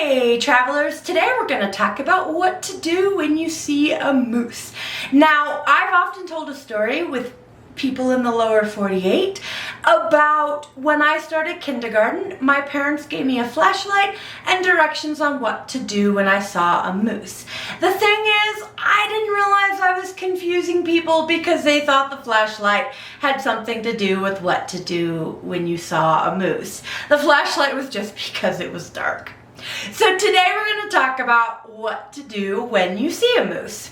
Hey travelers, today we're going to talk about what to do when you see a moose. Now, I've often told a story with people in the lower 48 about when I started kindergarten. My parents gave me a flashlight and directions on what to do when I saw a moose. The thing is, I didn't realize I was confusing people because they thought the flashlight had something to do with what to do when you saw a moose. The flashlight was just because it was dark. So today we're going to talk about what to do when you see a moose.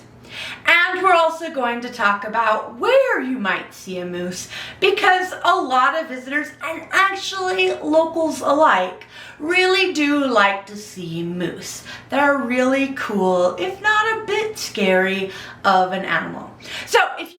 And we're also going to talk about where you might see a moose, because a lot of visitors, and actually locals alike, really do like to see moose. They're really cool, if not a bit scary, of an animal. So if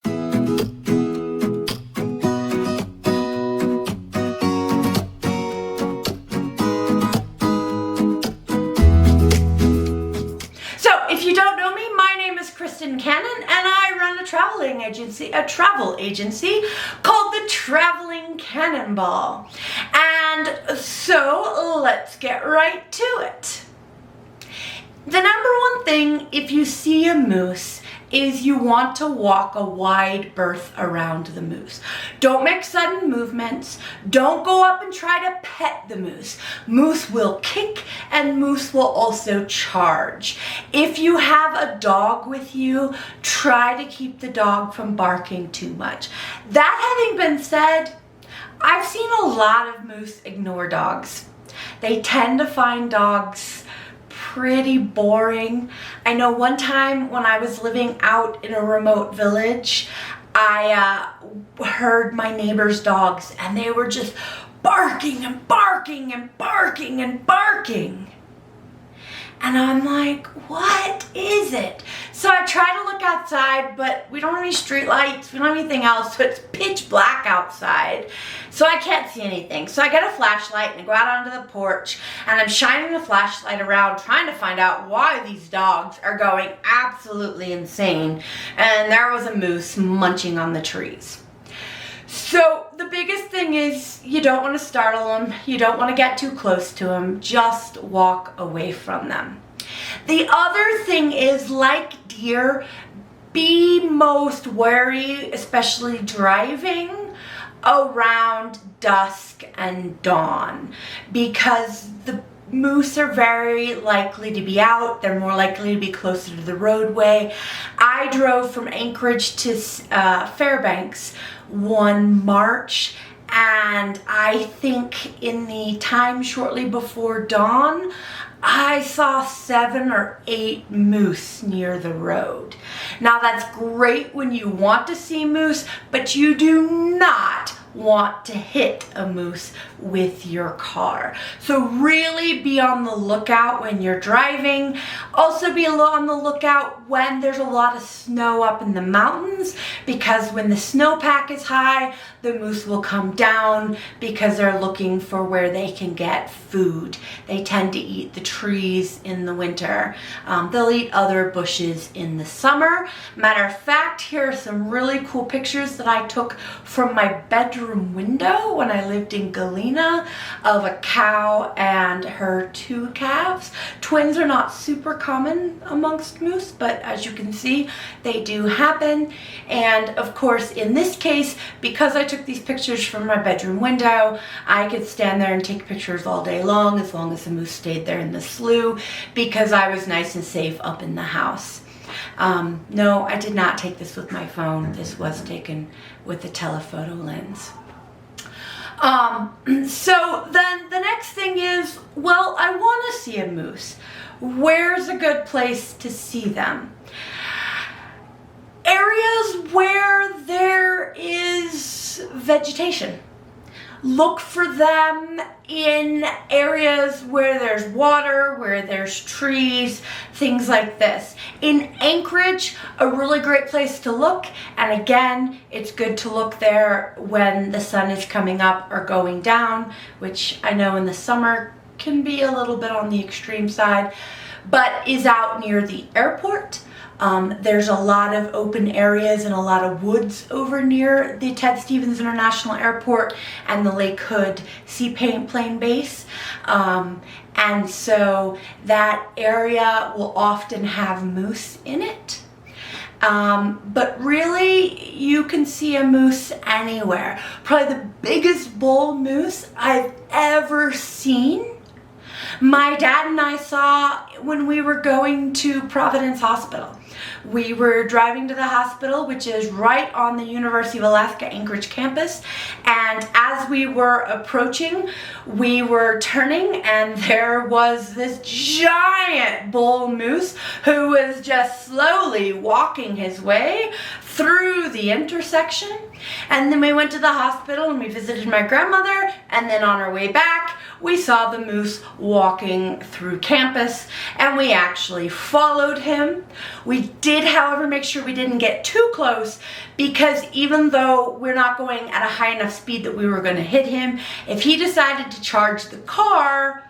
you don't know me, my name is Cannon, and I run a travel agency called the Traveling Cannonball. And so let's get right to it. The number one thing if you see a moose is you want to walk a wide berth around the moose. Don't make sudden movements. Don't go up and try to pet the moose. Moose will kick and moose will also charge. If you have a dog with you, try to keep the dog from barking too much. That having been said, I've seen a lot of moose ignore dogs. They tend to find dogs pretty boring. I know one time when I was living out in a remote village, I heard my neighbor's dogs and they were just barking and barking and barking and barking. And I'm like, what is it? So I try to look outside, but we don't have any street lights, we don't have anything else, so it's pitch black outside. So I can't see anything. So I get a flashlight and I go out onto the porch and I'm shining the flashlight around trying to find out why these dogs are going absolutely insane. And there was a moose munching on the trees. So the biggest thing is you don't want to startle them, you don't want to get too close to them, just walk away from them. The other thing is, like deer, be most wary, especially driving around dusk and dawn, because the moose are very likely to be out. They're more likely to be closer to the roadway. I drove from Anchorage to Fairbanks one March, and I think in the time shortly before dawn, I saw 7 or 8 moose near the road. Now that's great when you want to see moose, but you do not want to hit a moose with your car. So really be on the lookout when you're driving. Also be on the lookout when there's a lot of snow up in the mountains, because when the snowpack is high, the moose will come down because they're looking for where they can get food. They tend to eat the trees in the winter. They'll eat other bushes in the summer. Matter of fact, here are some really cool pictures that I took from my bedroom window when I lived in Galena of a cow and her 2 calves. Twins are not super common amongst moose, but as you can see, they do happen. And of course, in this case, because I took these pictures from my bedroom window, I could stand there and take pictures all day long as the moose stayed there in the slough, because I was nice and safe up in the house. No, I did not take this with my phone. This was taken with the telephoto lens. So then the next thing is, well, I want to see a moose. Where's a good place to see them? Areas where there is vegetation. Look for them in areas where there's water, where there's trees, things like this. In Anchorage, a really great place to look, and again, it's good to look there when the sun is coming up or going down, which I know in the summer can be a little bit on the extreme side, but is out near the airport. There's a lot of open areas and a lot of woods over near the Ted Stevens International Airport and the Lake Hood Seaplane Base. And so that area will often have moose in it. But really, you can see a moose anywhere. Probably the biggest bull moose I've ever seen, my dad and I saw when we were going to Providence Hospital. We were driving to the hospital, which is right on the University of Alaska Anchorage campus, and as we were approaching, we were turning, and there was this giant bull moose who was just slowly walking his way through the intersection. And then we went to the hospital and we visited my grandmother, and then on our way back we saw the moose walking through campus, and we actually followed him. We did, however, make sure we didn't get too close, because even though we're not going at a high enough speed that we were going to hit him, if he decided to charge the car,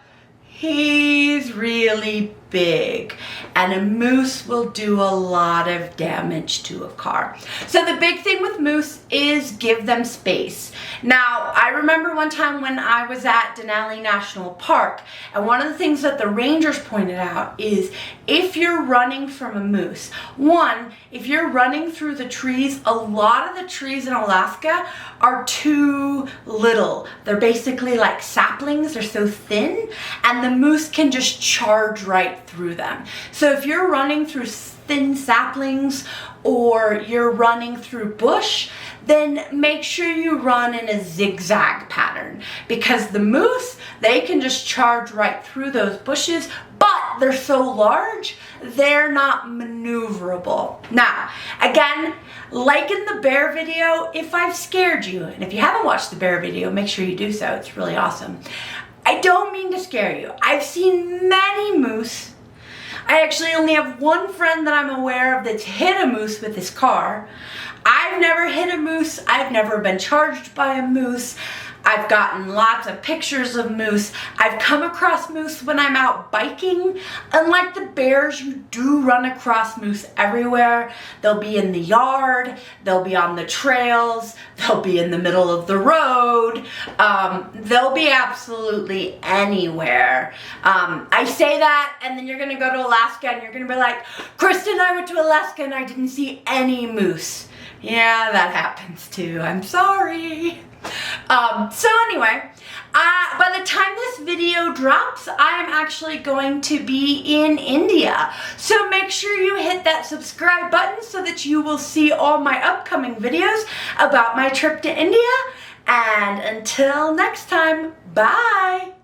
he's really big, and a moose will do a lot of damage to a car. So the big thing with moose is give them space. Now, I remember one time when I was at Denali National Park, and one of the things that the rangers pointed out is if you're running from a moose, one, if you're running through the trees, a lot of the trees in Alaska are too little. They're basically like saplings, they're so thin, and the moose can just charge right through them. So if you're running through thin saplings or you're running through bush, then make sure you run in a zigzag pattern, because the moose, they can just charge right through those bushes, but they're so large, they're not maneuverable. Now, again, like in the bear video, if I've scared you, and if you haven't watched the bear video, make sure you do so, it's really awesome. I don't mean to scare you. I've seen many moose. I actually only have one friend that I'm aware of that's hit a moose with his car. I've never hit a moose. I've never been charged by a moose. I've gotten lots of pictures of moose. I've come across moose when I'm out biking. Unlike the bears, you do run across moose everywhere. They'll be in the yard, they'll be on the trails, they'll be in the middle of the road. They'll be absolutely anywhere. I say that, and then you're gonna go to Alaska and you're gonna be like, Kristen, I went to Alaska and I didn't see any moose. Yeah, that happens too. I'm sorry. So anyway, by the time this video drops, I am actually going to be in India. So make sure you hit that subscribe button so that you will see all my upcoming videos about my trip to India. And until next time, bye.